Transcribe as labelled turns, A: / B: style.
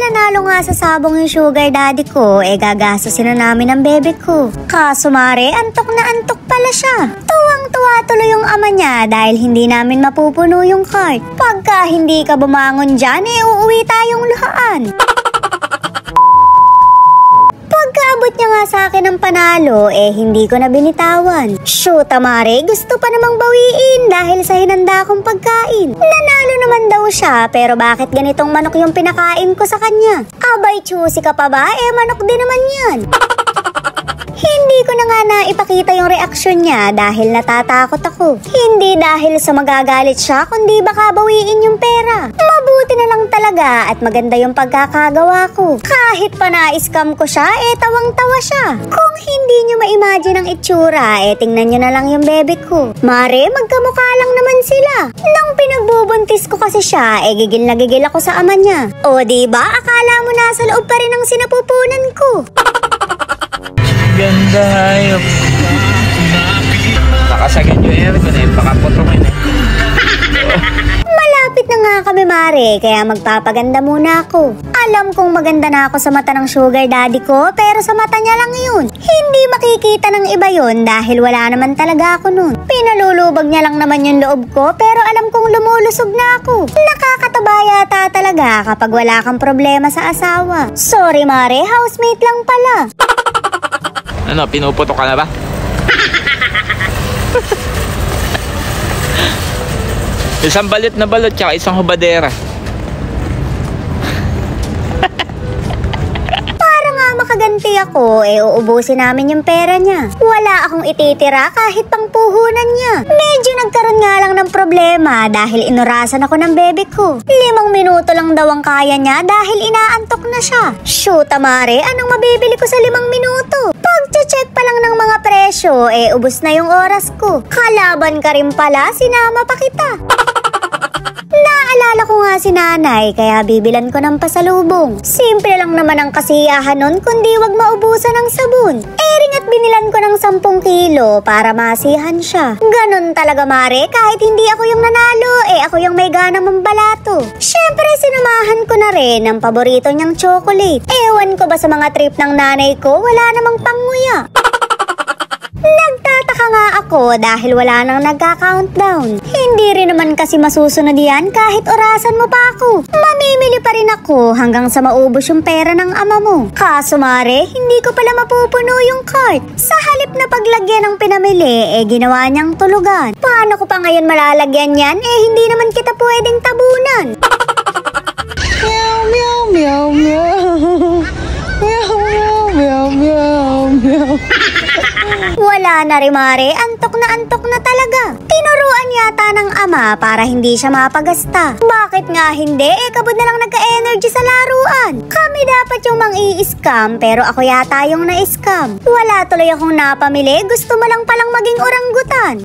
A: nanalo nga sa sabong yung sugar daddy ko, gagasasin na namin ang bebe ko. Kaso mare, antok na antok pala siya. Tuwang-tuwa tuloy yung ama niya dahil hindi namin mapupuno yung cart. Pagka hindi ka bumangon dyan, uuwi tayong luhaan. Pagkaabot niya nga sa akin ng panalo, hindi ko na binitawan. Shoot, mare, gusto pa namang bawiin dahil sa hinanda kong pagkain. Nanalo naman daw siya, pero bakit ganitong manok yung pinakain ko sa kanya? Abay, choosy ka pa ba? Manok din naman yan. Hindi ko na nga naipakita yung reaksyon niya dahil natatakot ako. Hindi dahil sa magagalit siya, kundi baka bawiin yung pera. Mabuti na lang talaga at maganda yung pagkakagawa ko. Kahit pa na-scam ko siya, tawang-tawa siya. Kung hindi nyo ma-imagine ang itsura, tingnan nyo na lang yung bebe ko. Mare, magkamukha lang naman sila. Nang pinagbubuntis ko kasi siya, gigil na gigil ako sa ama niya. O diba, akala mo nasa loob pa rin ang sinapupunan ko.
B: Ganda hayop. Nakasagan yung aircon pakaputukin
A: Malapit na nga kami mare, kaya magpapaganda muna ako. Alam kong maganda na ako sa mata ng sugar daddy ko, pero sa mata niya lang yun. Hindi makikita ng iba yun dahil wala naman talaga ako nun. Pinalulubag niya lang naman yung loob ko, pero alam kong lumulusog na ako. Nakakataba yata talaga kapag wala kang problema sa asawa. Sorry mare, housemate lang pala.
B: Ano, pinuputok ka na ba? Isang balot na balot tsaka isang hubadera.
A: Para nga makaganti ako, uubusin namin yung pera niya. Wala akong ititira kahit pang puhunan niya. Medyo nagkaroon nga lang ng problema dahil inurasan ako ng bebe ko. 5 minuto lang daw ang kaya niya dahil inaantok na siya. Shoot, mare, anong mabibili ko sa 5 minuto? Pag-check pa lang ng mga presyo, ubos na yung oras ko. Kalaban ka rin pala, sinama pa kita. Naalala ko nga si nanay, kaya bibilan ko ng pasalubong. Simple lang naman ang kasiyahan nun, kundi wag maubusan ng sabon. Ring at binilan ko ng 10 kilo para masihan siya. Ganon talaga mare, kahit hindi ako yung nanalo, ako yung may gana mambalato. Syempre sinamahan ko na rin ang paborito niyang chocolate. Ewan ko ba sa mga trip ng nanay ko, wala namang panguya. Nagtataka nga ako dahil wala nang nagka-countdown. Hindi rin naman kasi masusunod yan kahit orasan mo pa ako. Mamimili pa rin ako hanggang sa maubos yung pera ng ama mo. Kaso mare, hindi ko pala mapupuno yung cart. Sa halip na paglagyan ng pinamili, ginawa niyang tulugan. Paano ko pa ngayon malalagyan yan? Hindi naman kita pwedeng tabunan.
C: Meow, meow, meow, meow. Meow, meow, meow, meow, meow.
A: Wala na rin mare, antok na talaga. Tinuruan yata ng ama para hindi siya mapagasta. Bakit nga hindi? Kabod na lang nagka-energy sa laruan. Kami dapat yung mang-i-scam, pero ako yata yung na-scam. Wala tuloy akong napamili, gusto mo lang palang maging oranggutan.